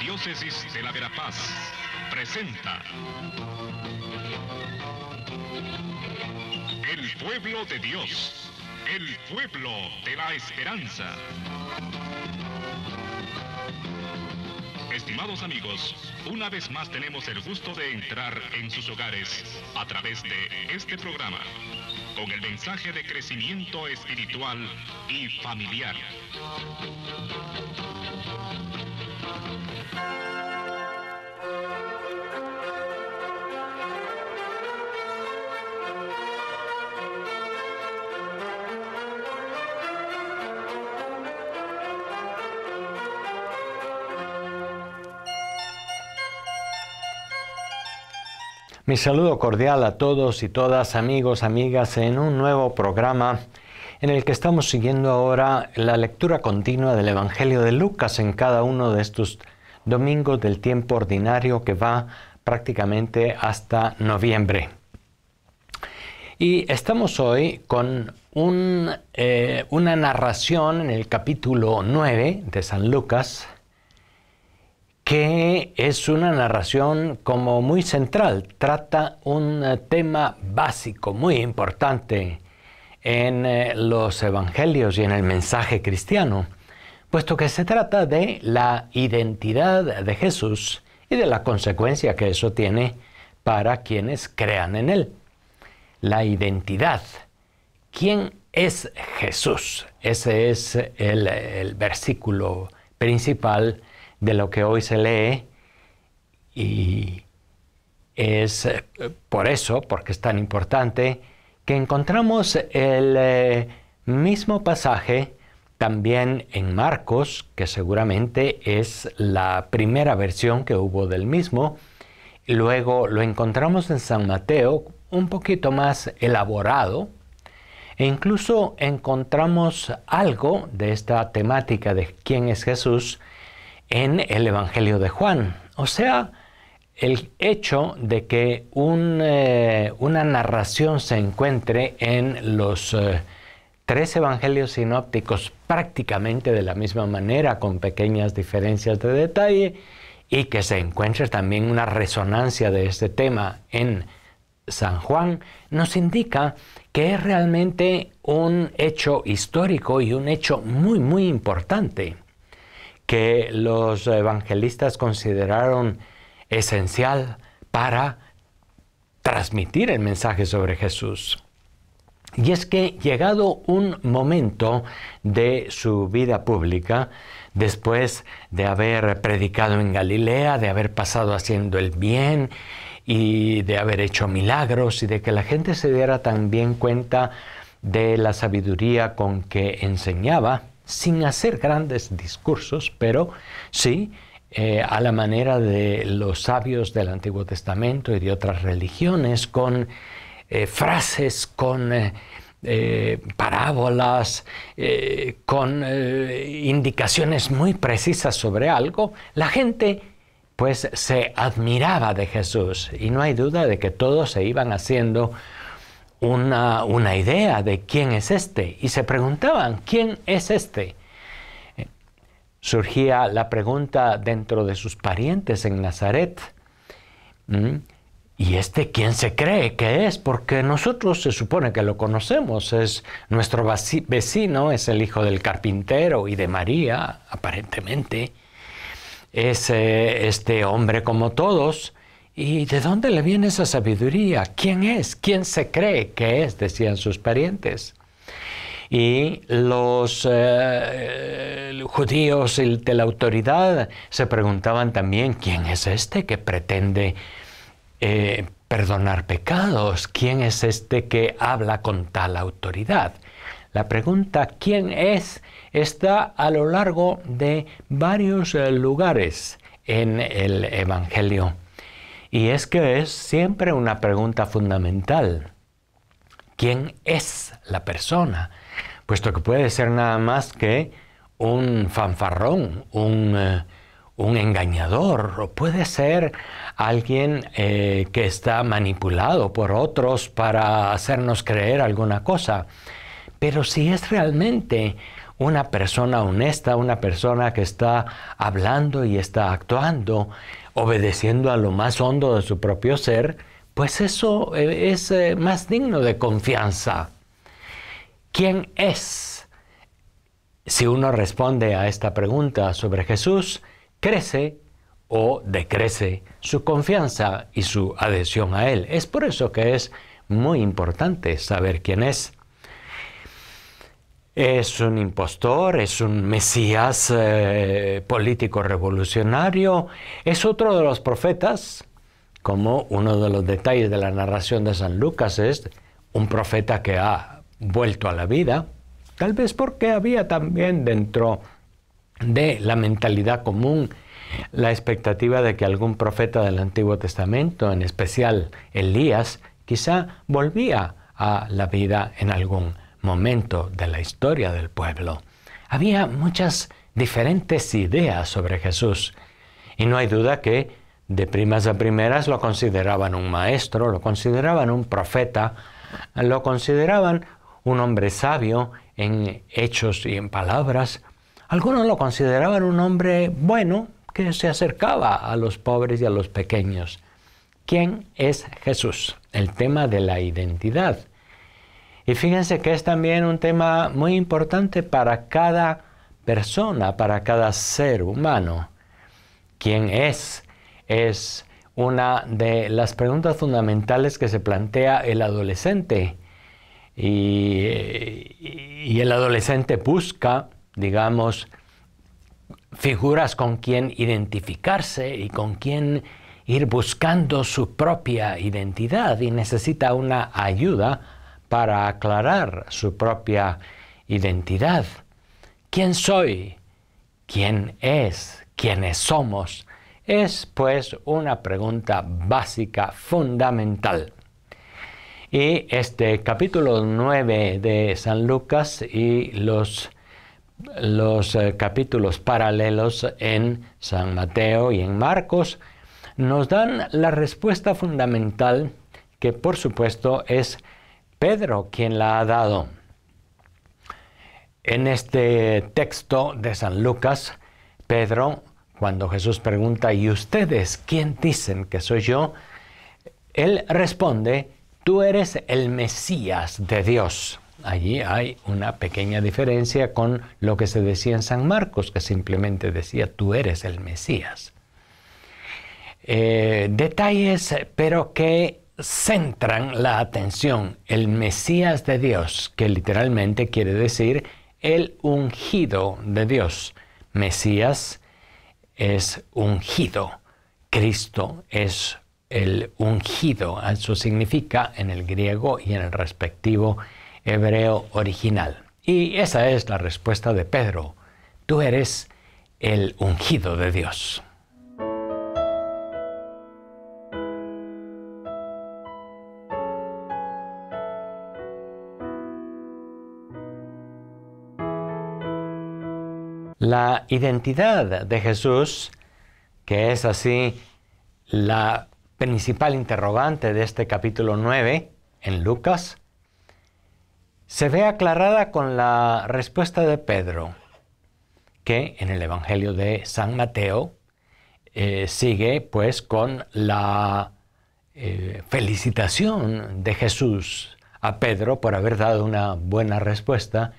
Arquidiócesis de la Verapaz presenta El Pueblo de Dios, el pueblo de la esperanza. Estimados amigos, una vez más tenemos el gusto de entrar en sus hogares a través de este programa, con el mensaje de crecimiento espiritual y familiar. Mi saludo cordial a todos y todas, amigos, amigas, en un nuevo programa en el que estamos siguiendo ahora la lectura continua del Evangelio de Lucas en cada uno de estos domingos del tiempo ordinario que va prácticamente hasta noviembre. Y estamos hoy con una narración en el capítulo 9 de San Lucas, que es una narración como muy central, trata un tema básico, muy importante en los evangelios y en el mensaje cristiano, puesto que se trata de la identidad de Jesús y de la consecuencia que eso tiene para quienes crean en Él. La identidad. ¿Quién es Jesús? Ese es el versículo principal de lo que hoy se lee, y es por eso, porque es tan importante, que encontramos el mismo pasaje también en Marcos, que seguramente es la primera versión que hubo del mismo. Luego lo encontramos en San Mateo, un poquito más elaborado, e incluso encontramos algo de esta temática de quién es Jesús en el Evangelio de Juan. O sea, el hecho de que una narración se encuentre en los tres evangelios sinópticos prácticamente de la misma manera, con pequeñas diferencias de detalle, y que se encuentre también una resonancia de este tema en San Juan, nos indica que es realmente un hecho histórico y un hecho muy, muy importante, que los evangelistas consideraron esencial para transmitir el mensaje sobre Jesús. Y es que llegado un momento de su vida pública, después de haber predicado en Galilea, de haber pasado haciendo el bien y de haber hecho milagros y de que la gente se diera también cuenta de la sabiduría con que enseñaba, sin hacer grandes discursos, pero sí a la manera de los sabios del Antiguo Testamento y de otras religiones, con frases, con parábolas, con indicaciones muy precisas sobre algo. La gente pues se admiraba de Jesús, y no hay duda de que todos se iban haciendo una idea de quién es este, y se preguntaban, ¿quién es este? Surgía la pregunta dentro de sus parientes en Nazaret, ¿y este quién se cree que es? Porque nosotros se supone que lo conocemos, es nuestro vecino, es el hijo del carpintero y de María, aparentemente, es este hombre como todos. ¿Y de dónde le viene esa sabiduría? ¿Quién es? ¿Quién se cree que es?, decían sus parientes. Y los judíos de la autoridad se preguntaban también, ¿quién es este que pretende perdonar pecados? ¿Quién es este que habla con tal autoridad? La pregunta ¿quién es? Está a lo largo de varios lugares en el Evangelio. Y es que es siempre una pregunta fundamental. ¿Quién es la persona? Puesto que puede ser nada más que un fanfarrón, un engañador, o puede ser alguien que está manipulado por otros para hacernos creer alguna cosa. Pero si es realmente una persona honesta, una persona que está hablando y está actuando, obedeciendo a lo más hondo de su propio ser, pues eso es más digno de confianza. ¿Quién es? Si uno responde a esta pregunta sobre Jesús, crece o decrece su confianza y su adhesión a Él. Es por eso que es muy importante saber quién es. Es un impostor, es un mesías político revolucionario, es otro de los profetas, como uno de los detalles de la narración de San Lucas es un profeta que ha vuelto a la vida, tal vez porque había también dentro de la mentalidad común la expectativa de que algún profeta del Antiguo Testamento, en especial Elías, quizá volvía a la vida en algún momento de la historia del pueblo. Había muchas diferentes ideas sobre Jesús y no hay duda que de primas a primeras lo consideraban un maestro, lo consideraban un profeta, lo consideraban un hombre sabio en hechos y en palabras. Algunos lo consideraban un hombre bueno que se acercaba a los pobres y a los pequeños. ¿Quién es Jesús? El tema de la identidad. Y fíjense que es también un tema muy importante para cada persona, para cada ser humano. ¿Quién es? Es una de las preguntas fundamentales que se plantea el adolescente. Y el adolescente busca, digamos, figuras con quien identificarse y con quien ir buscando su propia identidad y necesita una ayuda para aclarar su propia identidad. ¿Quién soy? ¿Quién es? ¿Quiénes somos? Es pues una pregunta básica, fundamental. Y este capítulo 9 de San Lucas y los capítulos paralelos en San Mateo y en Marcos nos dan la respuesta fundamental que por supuesto es Pedro quien la ha dado. En este texto de San Lucas, Pedro, cuando Jesús pregunta, ¿y ustedes quién dicen que soy yo?, él responde, tú eres el Mesías de Dios. Allí hay una pequeña diferencia con lo que se decía en San Marcos, que simplemente decía, tú eres el Mesías. Detalles, pero que centran la atención. El Mesías de Dios, que literalmente quiere decir el ungido de Dios. Mesías es ungido. Cristo es el ungido. Eso significa en el griego y en el respectivo hebreo original. Y esa es la respuesta de Pedro. Tú eres el ungido de Dios. La identidad de Jesús, que es así la principal interrogante de este capítulo 9 en Lucas, se ve aclarada con la respuesta de Pedro, que en el Evangelio de San Mateo sigue pues con la felicitación de Jesús a Pedro por haber dado una buena respuesta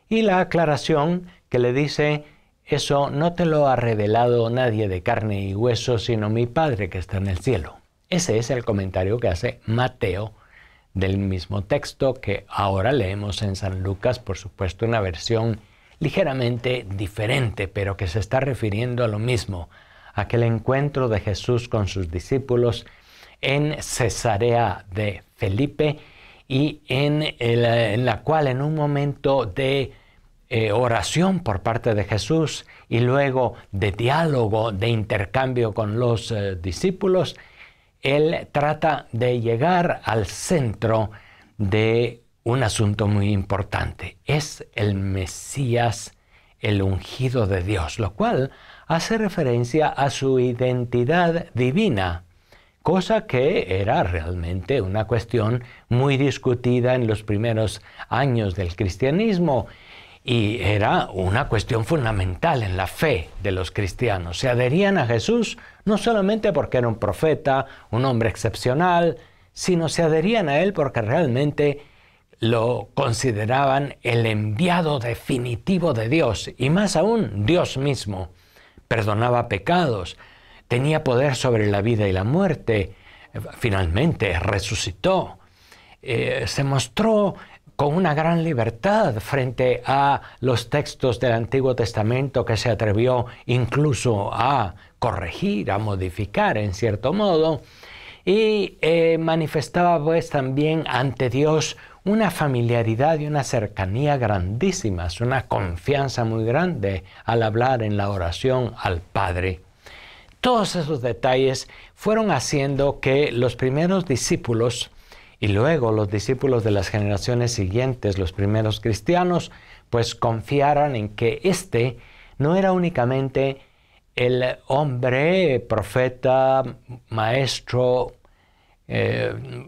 y la aclaración que le dice, eso no te lo ha revelado nadie de carne y hueso, sino mi Padre que está en el cielo. Ese es el comentario que hace Mateo del mismo texto que ahora leemos en San Lucas, por supuesto una versión ligeramente diferente, pero que se está refiriendo a lo mismo, aquel encuentro de Jesús con sus discípulos en Cesarea de Felipe y en la cual en un momento de oración por parte de Jesús y luego de diálogo, de intercambio con los discípulos, él trata de llegar al centro de un asunto muy importante. Es el Mesías, el ungido de Dios, lo cual hace referencia a su identidad divina, cosa que era realmente una cuestión muy discutida en los primeros años del cristianismo y era una cuestión fundamental en la fe de los cristianos. Se adherían a Jesús no solamente porque era un profeta, un hombre excepcional, sino se adherían a él porque realmente lo consideraban el enviado definitivo de Dios, y más aún Dios mismo. Perdonaba pecados, tenía poder sobre la vida y la muerte, finalmente resucitó, se mostró con una gran libertad frente a los textos del Antiguo Testamento que se atrevió incluso a corregir, a modificar en cierto modo, y manifestaba pues también ante Dios una familiaridad y una cercanía grandísimas, una confianza muy grande al hablar en la oración al Padre. Todos esos detalles fueron haciendo que los primeros discípulos y luego los discípulos de las generaciones siguientes, los primeros cristianos, pues confiaran en que este no era únicamente el hombre, profeta, maestro,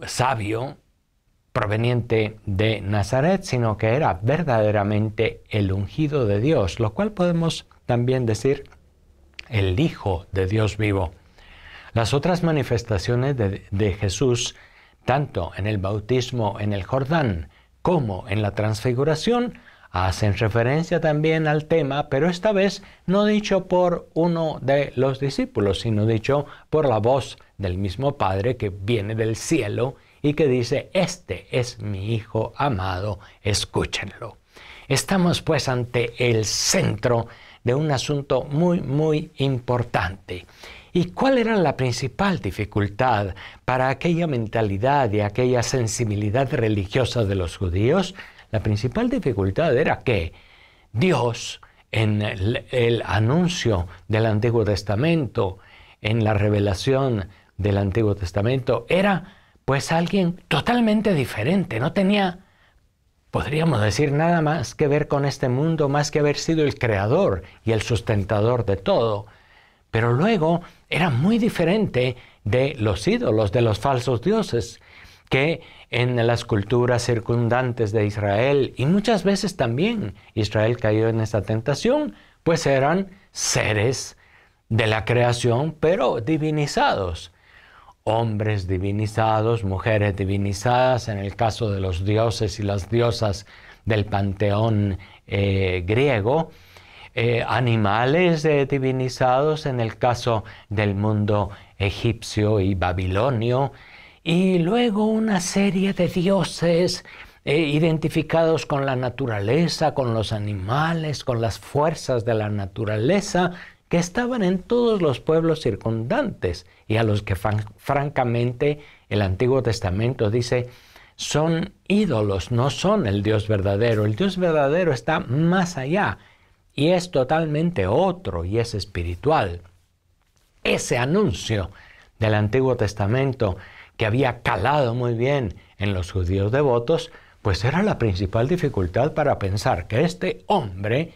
sabio, proveniente de Nazaret, sino que era verdaderamente el ungido de Dios, lo cual podemos también decir el Hijo de Dios vivo. Las otras manifestaciones de Jesús, tanto en el bautismo en el Jordán como en la transfiguración, hacen referencia también al tema, pero esta vez no dicho por uno de los discípulos, sino dicho por la voz del mismo Padre que viene del cielo y que dice: este es mi Hijo amado, escúchenlo. Estamos pues ante el centro de un asunto muy, muy importante. ¿Y cuál era la principal dificultad para aquella mentalidad y aquella sensibilidad religiosa de los judíos? La principal dificultad era que Dios, en el anuncio del Antiguo Testamento, en la revelación del Antiguo Testamento, era pues alguien totalmente diferente. No tenía, podríamos decir, nada más que ver con este mundo, más que haber sido el creador y el sustentador de todo. Pero luego era muy diferente de los ídolos, de los falsos dioses, que en las culturas circundantes de Israel, y muchas veces también Israel cayó en esta tentación, pues eran seres de la creación, pero divinizados. Hombres divinizados, mujeres divinizadas, en el caso de los dioses y las diosas del panteón griego, animales divinizados en el caso del mundo egipcio y babilonio, y luego una serie de dioses identificados con la naturaleza, con los animales, con las fuerzas de la naturaleza, que estaban en todos los pueblos circundantes y a los que francamente el Antiguo Testamento dice son ídolos, no son el Dios verdadero. El Dios verdadero está más allá y es totalmente otro y es espiritual. Ese anuncio del Antiguo Testamento que había calado muy bien en los judíos devotos, pues era la principal dificultad para pensar que este hombre,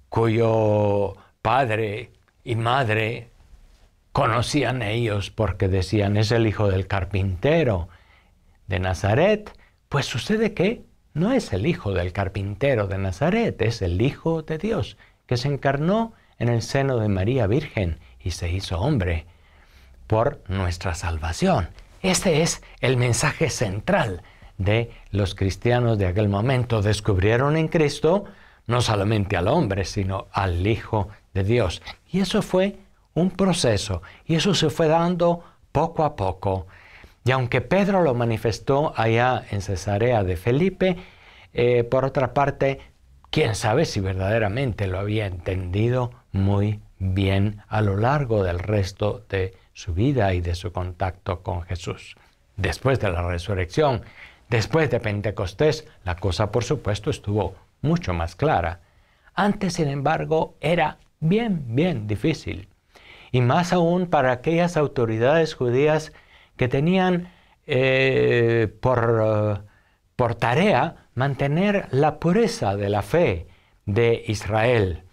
cuyo padre y madre conocían ellos porque decían es el hijo del carpintero de Nazaret, pues sucede que no es el hijo del carpintero de Nazaret, es el Hijo de Dios, que se encarnó en el seno de María Virgen y se hizo hombre por nuestra salvación. Este es el mensaje central de los cristianos de aquel momento. Descubrieron en Cristo no solamente al hombre, sino al Hijo de Dios. Y eso fue un proceso, y eso se fue dando poco a poco. Y aunque Pedro lo manifestó allá en Cesarea de Felipe, por otra parte, quién sabe si verdaderamente lo había entendido muy bien a lo largo del resto de su vida y de su contacto con Jesús. Después de la resurrección, después de Pentecostés, la cosa por supuesto estuvo mucho más clara. Antes, sin embargo, era bien difícil. Y más aún para aquellas autoridades judías que tenían por tarea mantener la pureza de la fe de Israel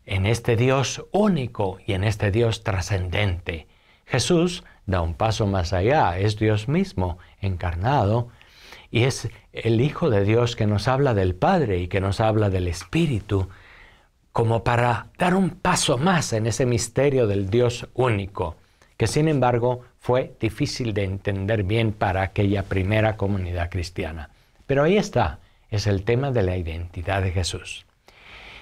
en este Dios único y en este Dios trascendente. Jesús da un paso más allá, es Dios mismo encarnado Y es el Hijo de Dios que nos habla del Padre y que nos habla del Espíritu, como para dar un paso más en ese misterio del Dios único, que sin embargo fue difícil de entender bien para aquella primera comunidad cristiana. Pero ahí está, es el tema de la identidad de Jesús.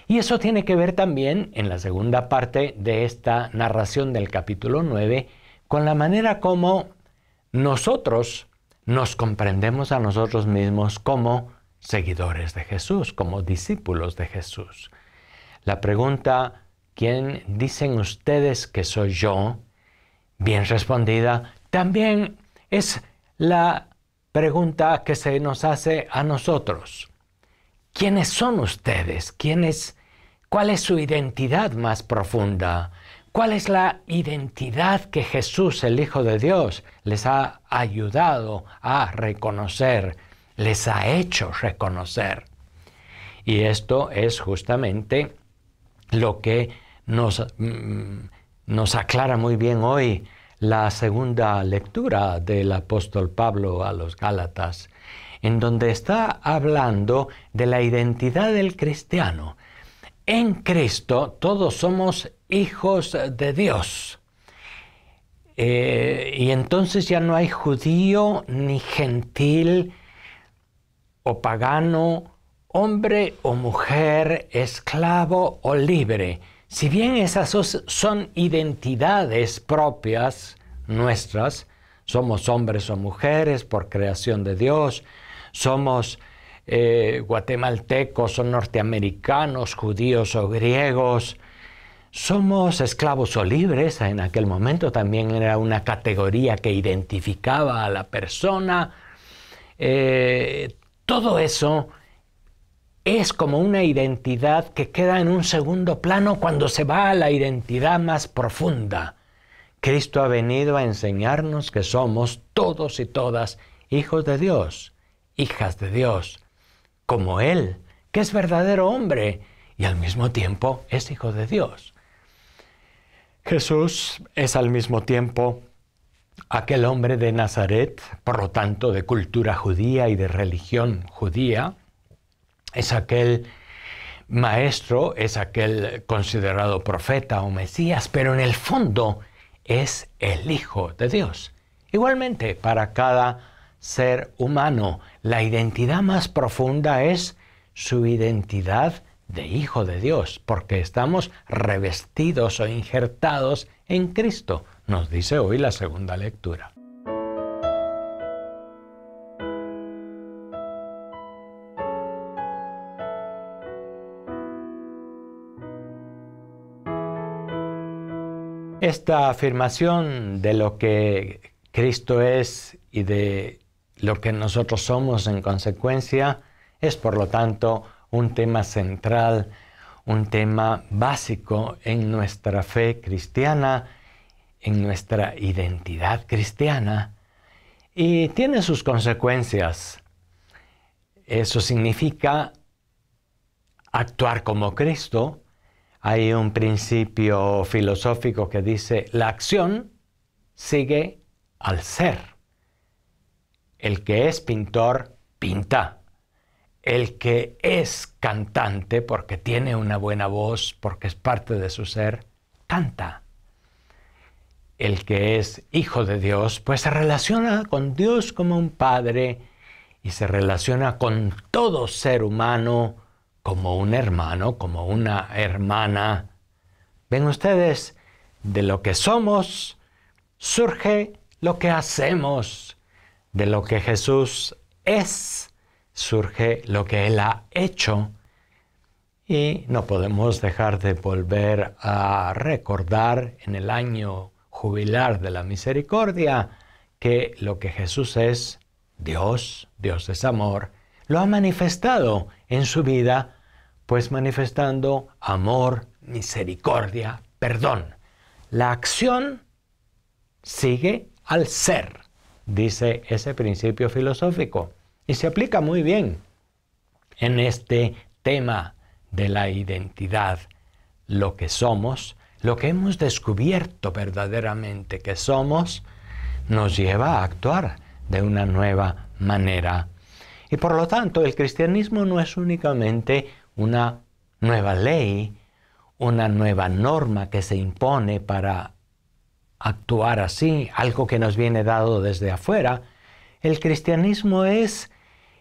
Y eso tiene que ver también, en la segunda parte de esta narración del capítulo 9, con la manera como nosotros nos comprendemos a nosotros mismos como seguidores de Jesús, como discípulos de Jesús. La pregunta, ¿quién dicen ustedes que soy yo? Bien respondida, también es la pregunta que se nos hace a nosotros. ¿Quiénes son ustedes? ¿Cuál es su identidad más profunda? ¿Cuál es la identidad que Jesús, el Hijo de Dios, les ha ayudado a reconocer, les ha hecho reconocer? Y esto es justamente lo que nos aclara muy bien hoy la segunda lectura del apóstol Pablo a los Gálatas, en donde está hablando de la identidad del cristiano. En Cristo todos somos hijos de Dios. Y entonces ya no hay judío ni gentil o pagano, hombre o mujer, esclavo o libre. Si bien esas son identidades propias nuestras, somos hombres o mujeres por creación de Dios, somos guatemaltecos o norteamericanos, judíos o griegos, somos esclavos o libres. En aquel momento también era una categoría que identificaba a la persona. Todo eso es como una identidad que queda en un segundo plano cuando se va a la identidad más profunda. Cristo ha venido a enseñarnos que somos todos y todas hijos de Dios, hijas de Dios, como Él, que es verdadero hombre y al mismo tiempo es hijo de Dios. Jesús es al mismo tiempo aquel hombre de Nazaret, por lo tanto de cultura judía y de religión judía. Es aquel maestro, es aquel considerado profeta o Mesías, pero en el fondo es el Hijo de Dios. Igualmente, para cada ser humano, la identidad más profunda es su identidad de Hijo de Dios, porque estamos revestidos o injertados en Cristo, nos dice hoy la segunda lectura. Esta afirmación de lo que Cristo es y de lo que nosotros somos en consecuencia es, por lo tanto, un tema central, un tema básico en nuestra fe cristiana, en nuestra identidad cristiana, y tiene sus consecuencias. Eso significa actuar como Cristo. Hay un principio filosófico que dice, la acción sigue al ser. El que es pintor, pinta. El que es cantante, porque tiene una buena voz, porque es parte de su ser, canta. El que es hijo de Dios, pues se relaciona con Dios como un padre y se relaciona con todo ser humano como un hermano, como una hermana. Ven ustedes, de lo que somos surge lo que hacemos. De lo que Jesús es, surge lo que Él ha hecho. Y no podemos dejar de volver a recordar en el año jubilar de la misericordia que lo que Jesús es, Dios, Dios es amor, lo ha manifestado en su vida, pues manifestando amor, misericordia, perdón. La acción sigue al ser, dice ese principio filosófico, y se aplica muy bien en este tema de la identidad, lo que somos, lo que hemos descubierto verdaderamente que somos, nos lleva a actuar de una nueva manera. Y por lo tanto, el cristianismo no es únicamente una nueva ley, una nueva norma que se impone para actuar así, algo que nos viene dado desde afuera. El cristianismo es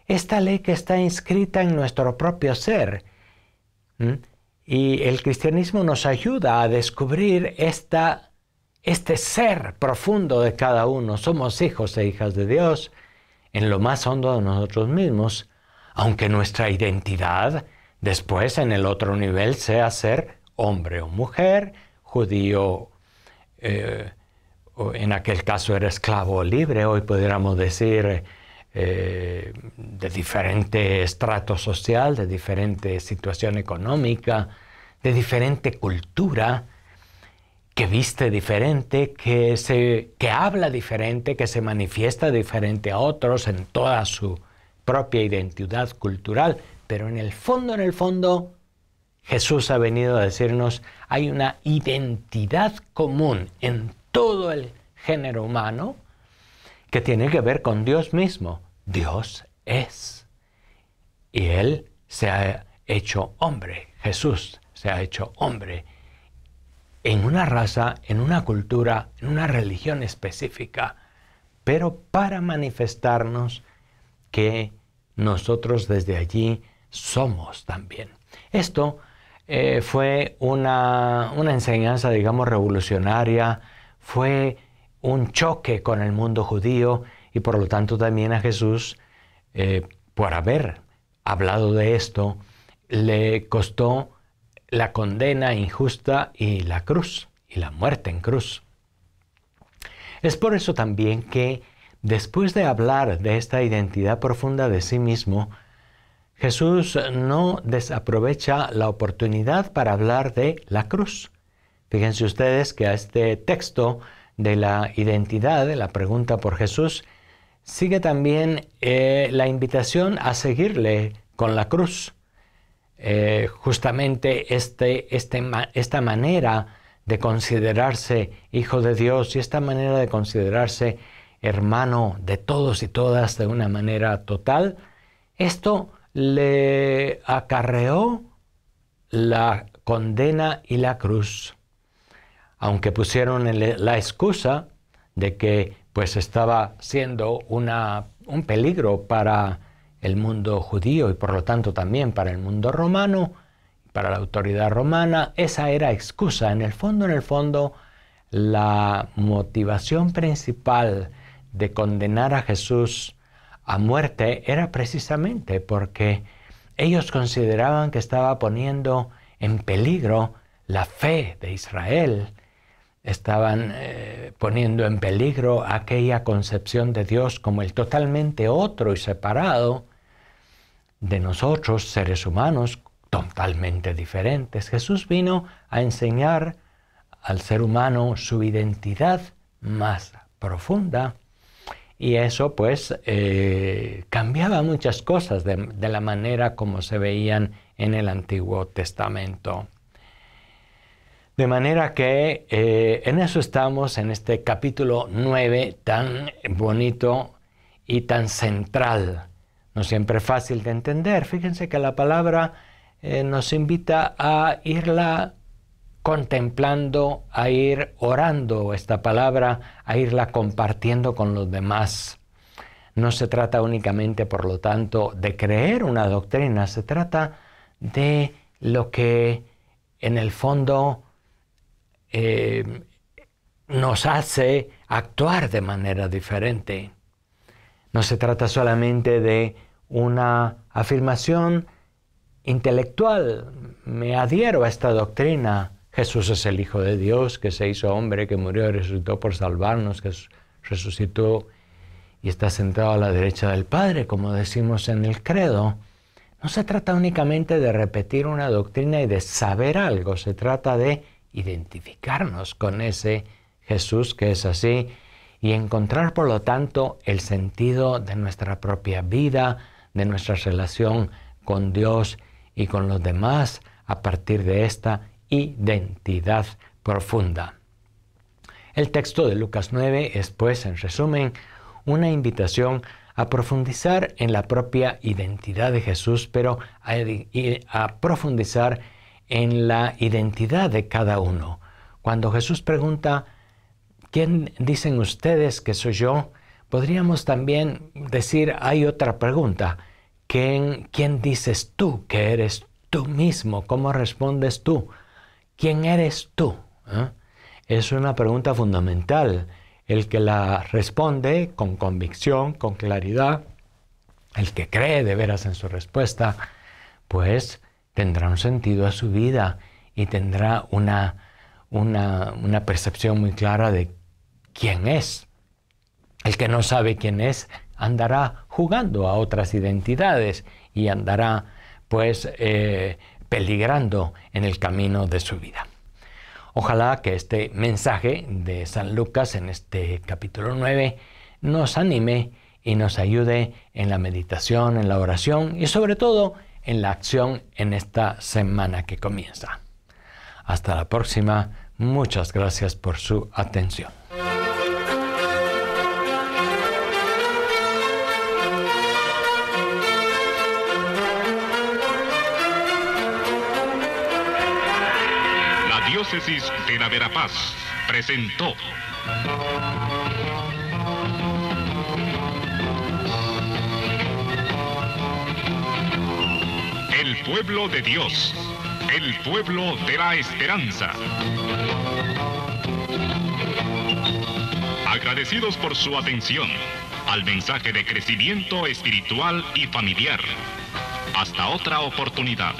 esta ley que está inscrita en nuestro propio ser. Y el cristianismo nos ayuda a descubrir este ser profundo de cada uno. Somos hijos e hijas de Dios en lo más hondo de nosotros mismos, aunque nuestra identidad después en el otro nivel sea ser hombre o mujer, judío, o en aquel caso era esclavo o libre, hoy pudiéramos decir de diferente estrato social, de diferente situación económica, de diferente cultura, que viste diferente, que habla diferente, que se manifiesta diferente a otros en toda su propia identidad cultural, pero en el fondo, Jesús ha venido a decirnos, hay una identidad común en todo el género humano que tiene que ver con Dios mismo. Dios es. Y Él se ha hecho hombre. Jesús se ha hecho hombre en una raza, en una cultura, en una religión específica, pero para manifestarnos que nosotros desde allí somos también. Esto fue una enseñanza, digamos, revolucionaria, fue un choque con el mundo judío y por lo tanto también a Jesús, por haber hablado de esto, le costó la condena injusta y la cruz, y la muerte en cruz. Es por eso también que después de hablar de esta identidad profunda de sí mismo, Jesús no desaprovecha la oportunidad para hablar de la cruz. Fíjense ustedes que a este texto de la identidad, de la pregunta por Jesús, sigue también la invitación a seguirle con la cruz. Justamente esta manera de considerarse hijo de Dios y esta manera de considerarse hermano de todos y todas de una manera total, esto le acarreó la condena y la cruz. Aunque pusieron la excusa de que pues estaba siendo un peligro para el mundo judío y por lo tanto también para el mundo romano, para la autoridad romana, esa era excusa. En el fondo, la motivación principal de condenar a Jesús a muerte era precisamente porque ellos consideraban que estaba poniendo en peligro la fe de Israel. Estaban poniendo en peligro aquella concepción de Dios como el totalmente otro y separado de nosotros, seres humanos, totalmente diferentes. Jesús vino a enseñar al ser humano su identidad más profunda y eso pues cambiaba muchas cosas de la manera como se veían en el Antiguo Testamento. De manera que en eso estamos, en este capítulo 9 tan bonito y tan central. No siempre fácil de entender. Fíjense que la palabra nos invita a irla contemplando, a ir orando esta palabra, a irla compartiendo con los demás. No se trata únicamente, por lo tanto, de creer una doctrina, se trata de lo que en el fondo nos hace actuar de manera diferente. No se trata solamente de una afirmación intelectual. Me adhiero a esta doctrina. Jesús es el Hijo de Dios, que se hizo hombre, que murió y resucitó por salvarnos, que resucitó y está sentado a la derecha del Padre, como decimos en el credo. No se trata únicamente de repetir una doctrina y de saber algo. Se trata de identificarnos con ese Jesús que es así y encontrar, por lo tanto, el sentido de nuestra propia vida, de nuestra relación con Dios y con los demás a partir de esta identidad profunda. El texto de Lucas 9 es, pues, en resumen, una invitación a profundizar en la propia identidad de Jesús, pero a profundizar en la identidad de cada uno. Cuando Jesús pregunta, ¿quién dicen ustedes que soy yo?, podríamos también decir, hay otra pregunta, ¿quién dices tú que eres tú mismo? ¿Cómo respondes tú? ¿Quién eres tú? Es una pregunta fundamental. El que la responde con convicción, con claridad, el que cree de veras en su respuesta, pues tendrá un sentido a su vida y tendrá una percepción muy clara de quién es. El que no sabe quién es andará jugando a otras identidades y andará pues peligrando en el camino de su vida. Ojalá que este mensaje de San Lucas en este capítulo 9 nos anime y nos ayude en la meditación, en la oración y sobre todo en la acción en esta semana que comienza. Hasta la próxima. Muchas gracias por su atención. Diócesis de la Verapaz presentó El pueblo de Dios, el pueblo de la esperanza. Agradecidos por su atención al mensaje de crecimiento espiritual y familiar. Hasta otra oportunidad.